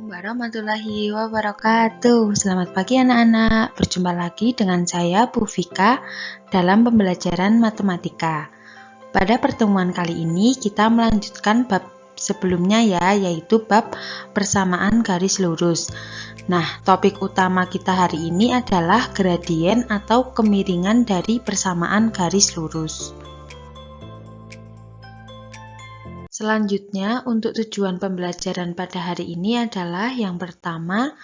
Assalamualaikum warahmatullahi wabarakatuh. Selamat pagi anak-anak. Berjumpa lagi dengan saya Bu Vika dalam pembelajaran matematika. Pada pertemuan kali ini kita melanjutkan bab sebelumnya ya, yaitu bab persamaan garis lurus. Nah, topik utama kita hari ini adalah gradien atau kemiringan dari persamaan garis lurus. Selanjutnya, untuk tujuan pembelajaran pada hari ini adalah yang pertama,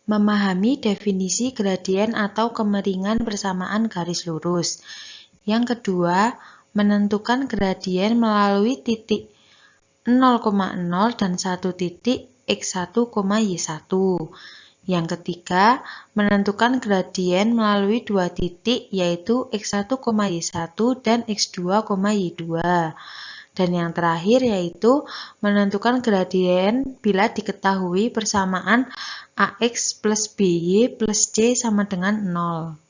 memahami definisi gradien atau kemiringan persamaan garis lurus. Yang kedua, menentukan gradien melalui titik 0,0 dan 1 titik x1, y1. Yang ketiga, menentukan gradien melalui dua titik yaitu x1, y1 dan x2, y2. Dan yang terakhir yaitu menentukan gradien bila diketahui persamaan AX plus BY plus C sama dengan 0.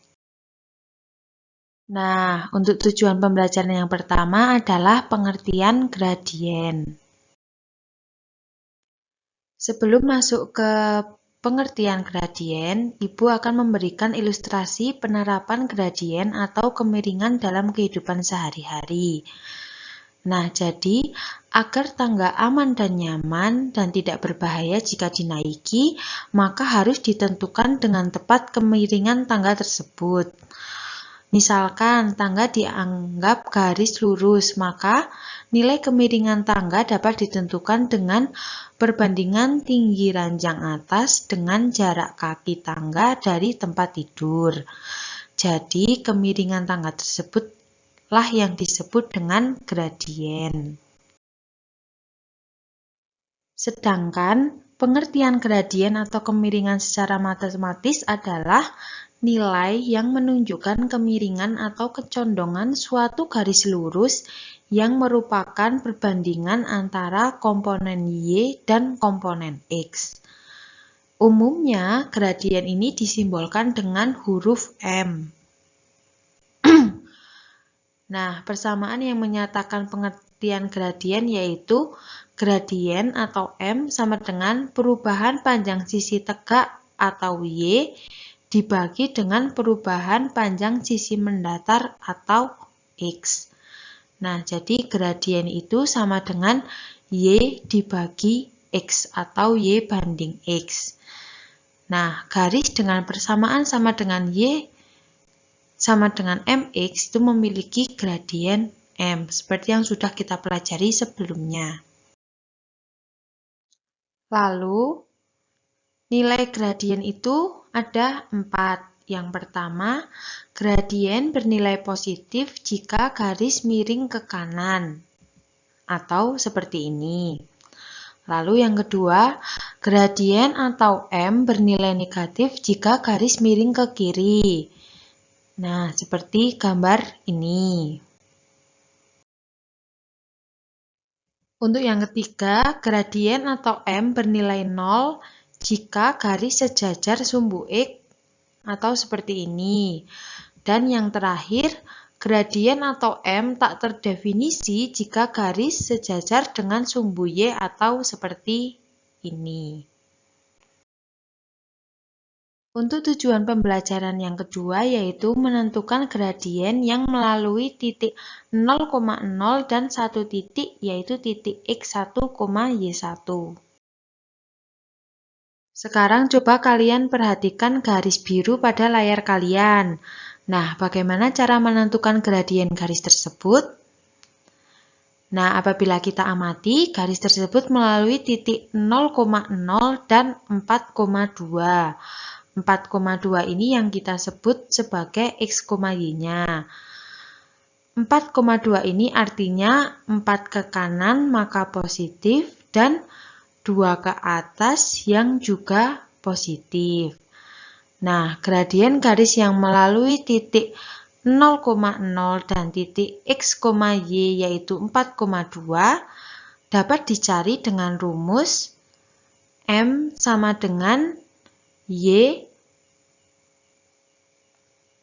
Nah, untuk tujuan pembelajaran yang pertama adalah pengertian gradien. Sebelum masuk ke pengertian gradien, Ibu akan memberikan ilustrasi penerapan gradien atau kemiringan dalam kehidupan sehari-hari. Nah, jadi agar tangga aman dan nyaman dan tidak berbahaya jika dinaiki, maka harus ditentukan dengan tepat kemiringan tangga tersebut. Misalkan tangga dianggap garis lurus, maka nilai kemiringan tangga dapat ditentukan dengan perbandingan tinggi ranjang atas dengan jarak kaki tangga dari tempat tidur. Jadi, kemiringan tangga tersebut lah yang disebut dengan gradien. Sedangkan pengertian gradien atau kemiringan secara matematis adalah nilai yang menunjukkan kemiringan atau kecondongan suatu garis lurus yang merupakan perbandingan antara komponen Y dan komponen X. Umumnya, gradien ini disimbolkan dengan huruf M. Nah, persamaan yang menyatakan pengertian gradien yaitu gradien atau M sama dengan perubahan panjang sisi tegak atau Y dibagi dengan perubahan panjang sisi mendatar atau X. Nah, jadi gradien itu sama dengan Y dibagi X atau Y banding X. Nah, garis dengan persamaan sama dengan Y sama dengan mx itu memiliki gradien m, seperti yang sudah kita pelajari sebelumnya. Lalu, nilai gradien itu ada 4. Yang pertama, gradien bernilai positif jika garis miring ke kanan, atau seperti ini. Lalu yang kedua, gradien atau m bernilai negatif jika garis miring ke kiri. Nah, seperti gambar ini. Untuk yang ketiga, gradien atau M bernilai 0 jika garis sejajar sumbu X atau seperti ini. Dan yang terakhir, gradien atau M tak terdefinisi jika garis sejajar dengan sumbu Y atau seperti ini. Untuk tujuan pembelajaran yang kedua yaitu menentukan gradien yang melalui titik 0,0 dan 1 titik yaitu titik x1, y1. Sekarang coba kalian perhatikan garis biru pada layar kalian. Nah, bagaimana cara menentukan gradien garis tersebut? Nah, apabila kita amati, garis tersebut melalui titik 0,0 dan 4,2. 4,2 ini yang kita sebut sebagai x, y-nya. 4,2 ini artinya 4 ke kanan maka positif dan 2 ke atas yang juga positif. Nah, gradien garis yang melalui titik 0,0 dan titik x, y yaitu 4,2 dapat dicari dengan rumus M sama dengan Y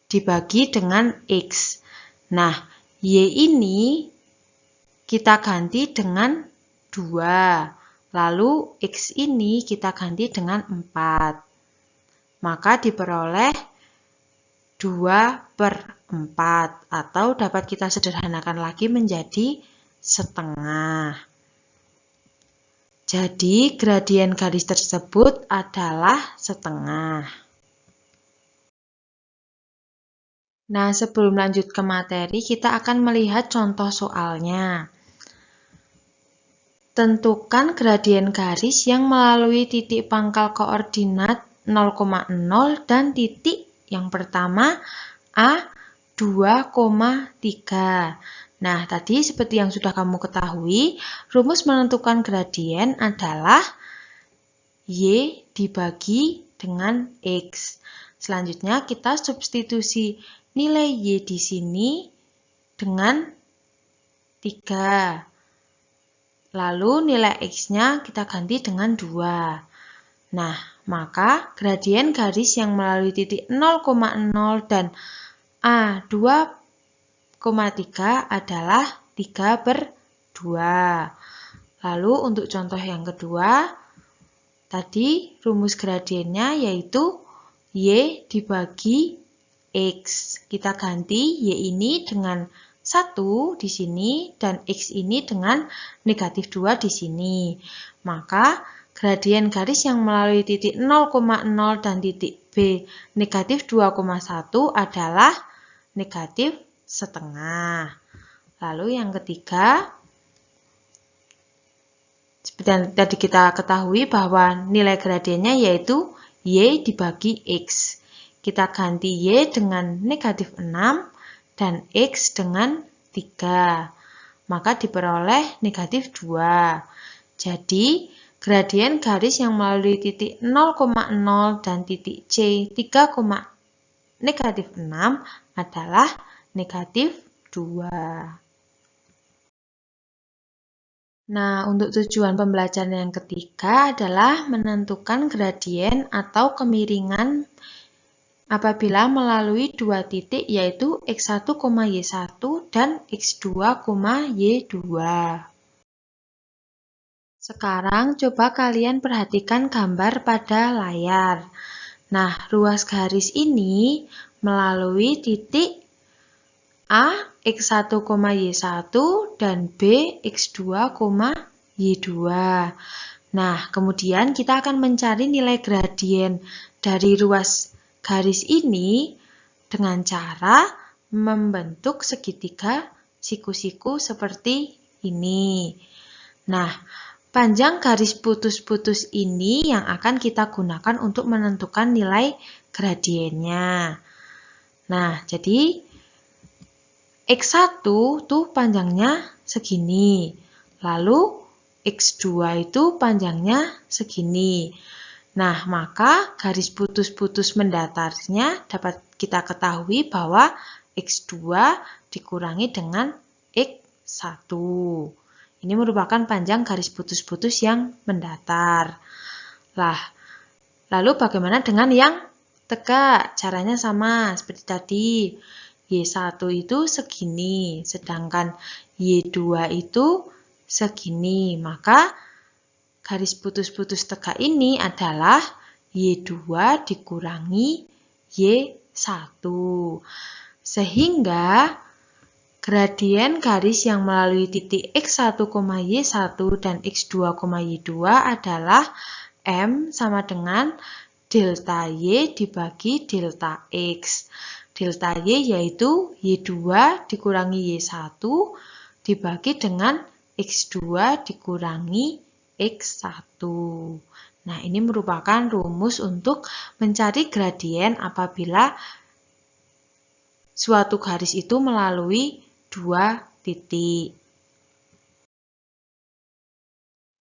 dibagi dengan X. Nah, Y ini kita ganti dengan 2. Lalu X ini kita ganti dengan 4. Maka diperoleh 2/4 atau dapat kita sederhanakan lagi menjadi setengah. Jadi gradien garis tersebut adalah setengah. Nah, sebelum lanjut ke materi, kita akan melihat contoh soalnya. Tentukan gradien garis yang melalui titik pangkal koordinat 0,0 dan titik yang pertama A 2,3. Nah, tadi seperti yang sudah kamu ketahui, rumus menentukan gradien adalah Y dibagi dengan X. Selanjutnya kita substitusi nilai Y di sini dengan 3. Lalu nilai X-nya kita ganti dengan 2. Nah, maka gradien garis yang melalui titik 0,0 dan A 2,3 adalah 3/2. Lalu untuk contoh yang kedua, tadi rumus gradiennya yaitu Y dibagi X. Kita ganti Y ini dengan 1 di sini dan X ini dengan negatif 2 di sini. Maka gradien garis yang melalui titik 0,0 dan titik B negatif 2,1 adalah negatif setengah. Lalu yang ketiga, seperti yang tadi kita ketahui bahwa nilai gradiennya yaitu Y dibagi X. Kita ganti Y dengan negatif 6 dan X dengan 3. Maka diperoleh negatif 2. Jadi, gradien garis yang melalui titik 0,0 dan titik C 3, negatif 6 adalah negatif 2. Nah, untuk tujuan pembelajaran yang ketiga adalah menentukan gradien atau kemiringan apabila melalui dua titik yaitu X1, Y1 dan X2, Y2. Sekarang coba kalian perhatikan gambar pada layar. Nah, ruas garis ini melalui titik A, X1, Y1 dan B, X2, Y2. Nah, kemudian kita akan mencari nilai gradien dari ruas garis ini dengan cara membentuk segitiga siku-siku seperti ini. Nah, panjang garis putus-putus ini yang akan kita gunakan untuk menentukan nilai gradiennya. Nah, jadi X1 tuh panjangnya segini. Lalu X2 itu panjangnya segini. Nah, maka garis putus-putus mendatarnya dapat kita ketahui bahwa X2 dikurangi dengan X1. Ini merupakan panjang garis putus-putus yang mendatar. Lalu bagaimana dengan yang tegak? Caranya sama seperti tadi. Y1 itu segini, sedangkan Y2 itu segini. Maka garis putus-putus tegak ini adalah Y2 dikurangi Y1. Sehingga gradien garis yang melalui titik X1, Y1 dan X2, Y2 adalah M sama dengan delta Y dibagi delta X. Delta Y yaitu Y2 dikurangi Y1 dibagi dengan X2 dikurangi X1. Nah, ini merupakan rumus untuk mencari gradien apabila suatu garis itu melalui dua titik.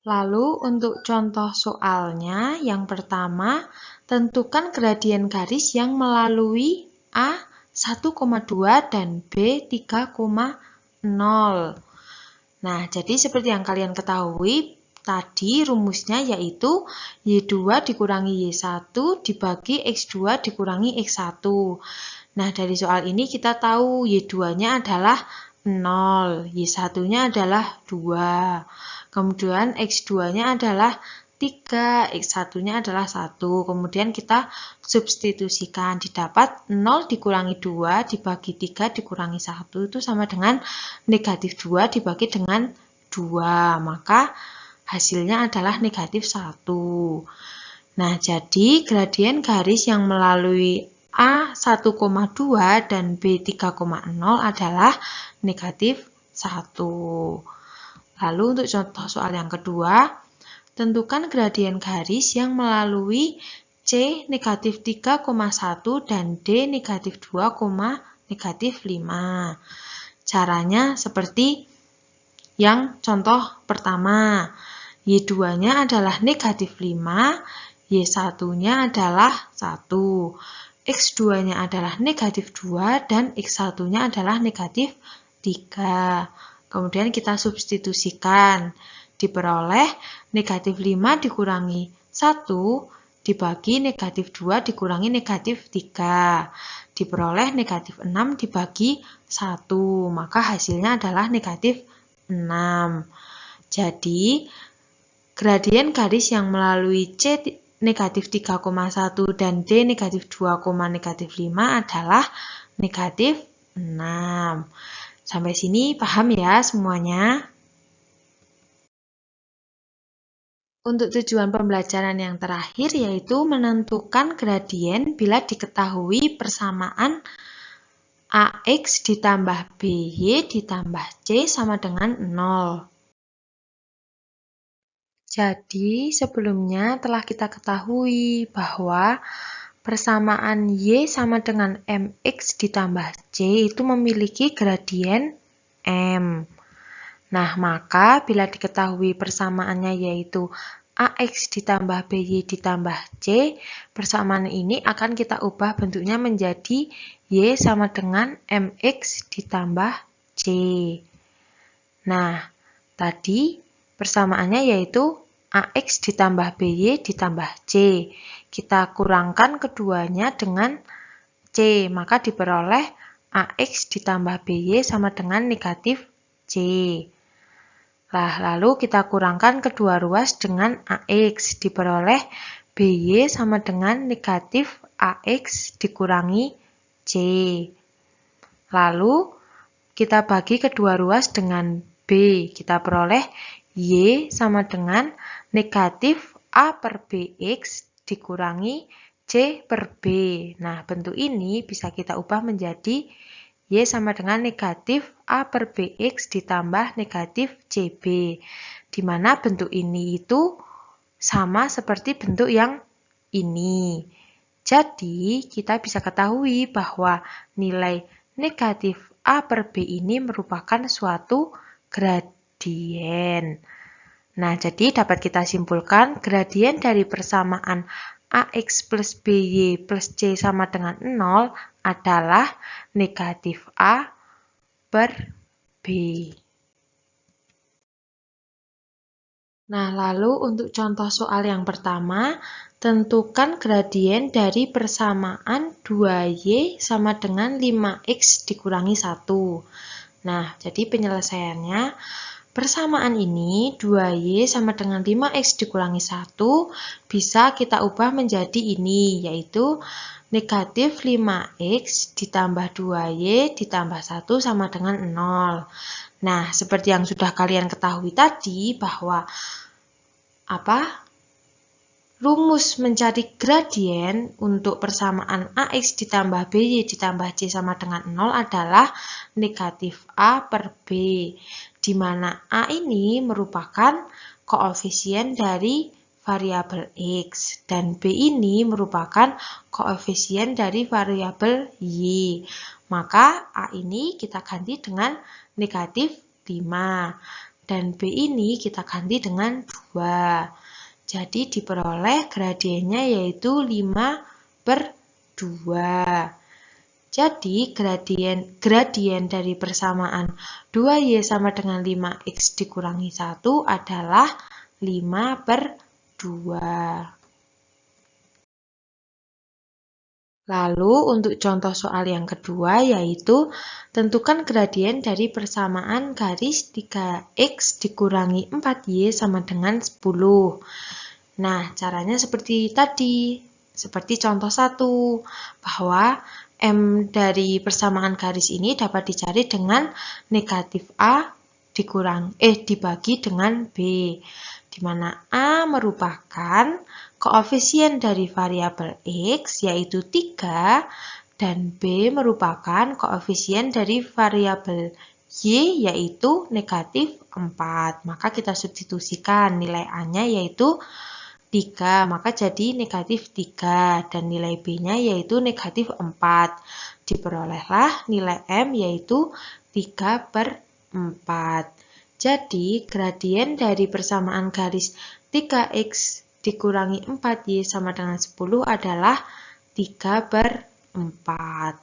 Lalu untuk contoh soalnya, yang pertama, tentukan gradien garis yang melalui A 1,2 dan B 3,0. Nah, jadi seperti yang kalian ketahui, tadi rumusnya yaitu Y2 dikurangi Y1 dibagi X2 dikurangi X1. Nah, dari soal ini kita tahu Y2-nya adalah 0, Y1-nya adalah 2. Kemudian X2-nya adalah 3, X1-nya adalah 1. Kemudian kita substitusikan, didapat 0 dikurangi 2 dibagi 3 dikurangi 1 itu sama dengan negatif 2 dibagi dengan 2. Maka hasilnya adalah negatif 1. Nah, jadi gradien garis yang melalui A 1,2 dan B 3,0 adalah negatif 1. Lalu untuk contoh soal yang kedua, tentukan gradien garis yang melalui C negatif 3,1 dan D negatif 2, negatif 5. Caranya seperti yang contoh pertama. Y2-nya adalah negatif 5, Y1-nya adalah 1. X2-nya adalah negatif 2 dan X1-nya adalah negatif 3. Kemudian kita substitusikan. Diperoleh negatif 5 dikurangi 1 dibagi negatif 2 dikurangi negatif 3. Diperoleh negatif 6 dibagi 1. Maka hasilnya adalah negatif 6. Jadi, gradien garis yang melalui C negatif 3,1 dan D negatif 2, negatif 5 adalah negatif 6. Sampai sini paham ya semuanya? Untuk tujuan pembelajaran yang terakhir yaitu menentukan gradien bila diketahui persamaan AX ditambah BY ditambah C sama dengan 0. Jadi sebelumnya telah kita ketahui bahwa persamaan Y sama dengan MX ditambah C itu memiliki gradien M. Nah, maka bila diketahui persamaannya yaitu AX ditambah BY ditambah C, persamaan ini akan kita ubah bentuknya menjadi Y sama dengan MX ditambah C. Nah, tadi persamaannya yaitu AX ditambah BY ditambah C. Kita kurangkan keduanya dengan C, maka diperoleh AX ditambah BY sama dengan negatif C. Lalu kita kurangkan kedua ruas dengan AX, diperoleh BY sama dengan negatif AX dikurangi C. Lalu kita bagi kedua ruas dengan B, kita peroleh Y sama dengan negatif A per BX dikurangi C per B. Nah, bentuk ini bisa kita ubah menjadi Y sama dengan negatif A per BX ditambah negatif CB. Di mana bentuk ini itu sama seperti bentuk yang ini. Jadi, kita bisa ketahui bahwa nilai negatif A per B ini merupakan suatu gradien. Nah, jadi dapat kita simpulkan gradien dari persamaan AX plus BY plus C sama dengan 0 adalah negatif A per B. Nah, lalu untuk contoh soal yang pertama, tentukan gradien dari persamaan 2Y sama dengan 5X dikurangi 1. Nah, jadi penyelesaiannya, persamaan ini 2Y sama dengan 5X dikurangi 1 bisa kita ubah menjadi ini, yaitu negatif 5X ditambah 2Y ditambah 1 sama dengan 0. Nah, seperti yang sudah kalian ketahui tadi bahwa rumus mencari gradien untuk persamaan AX ditambah BY ditambah C sama dengan 0 adalah negatif A per B, di mana A ini merupakan koefisien dari variabel X dan B ini merupakan koefisien dari variabel Y. Maka A ini kita ganti dengan negatif 5 dan B ini kita ganti dengan 2. Jadi diperoleh gradiennya yaitu 5 per 2. Jadi gradien dari persamaan 2Y sama dengan 5X dikurangi 1 adalah 5 per 2. Lalu untuk contoh soal yang kedua yaitu tentukan gradien dari persamaan garis 3x dikurangi 4y sama dengan 10. Nah, caranya seperti tadi, seperti contoh 1, bahwa M dari persamaan garis ini dapat dicari dengan negatif A dibagi dengan B, di mana A merupakan koefisien dari variabel X yaitu 3 dan B merupakan koefisien dari variabel Y yaitu negatif 4. Maka kita substitusikan nilai A-nya yaitu 3, maka jadi negatif 3 dan nilai B-nya yaitu negatif 4. Diperolehlah nilai M yaitu 3/4. Jadi gradien dari persamaan garis 3x dikurangi 4y sama dengan 10 adalah 3/4.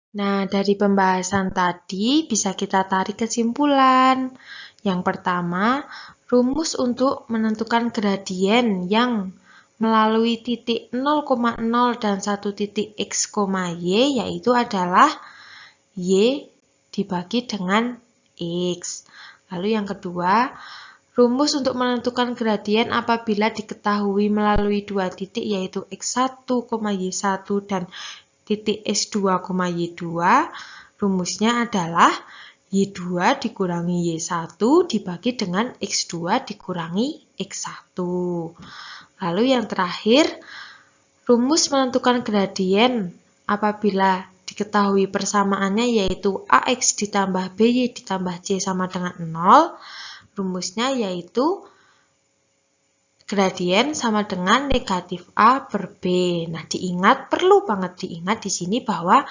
Nah, dari pembahasan tadi bisa kita tarik kesimpulan. Yang pertama, rumus untuk menentukan gradien yang melalui titik 0,0 dan 1 titik x, y yaitu adalah y dibagi dengan x. Lalu yang kedua, rumus untuk menentukan gradien apabila diketahui melalui dua titik yaitu x1, y1 dan titik s2, y2. Rumusnya adalah y2 dikurangi y1 dibagi dengan x2 dikurangi x1. Lalu yang terakhir, rumus menentukan gradien apabila diketahui persamaannya yaitu AX ditambah BY ditambah C sama dengan 0. Rumusnya yaitu gradien sama dengan negatif A/B. Nah, perlu banget diingat di sini bahwa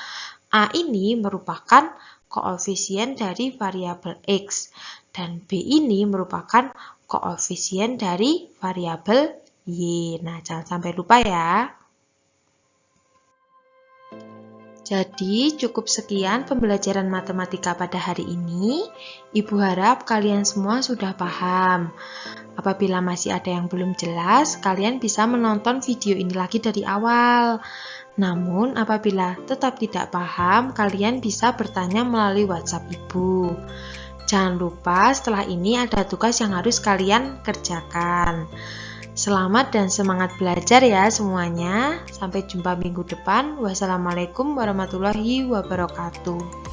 A ini merupakan koefisien dari variabel X dan B ini merupakan koefisien dari variabel Y. Nah, jangan sampai lupa ya. Jadi, cukup sekian pembelajaran matematika pada hari ini. Ibu harap kalian semua sudah paham. Apabila masih ada yang belum jelas, kalian bisa menonton video ini lagi dari awal. Namun, apabila tetap tidak paham, kalian bisa bertanya melalui WhatsApp Ibu. Jangan lupa, setelah ini ada tugas yang harus kalian kerjakan. Selamat dan semangat belajar ya semuanya. Sampai jumpa minggu depan. Wassalamualaikum warahmatullahi wabarakatuh.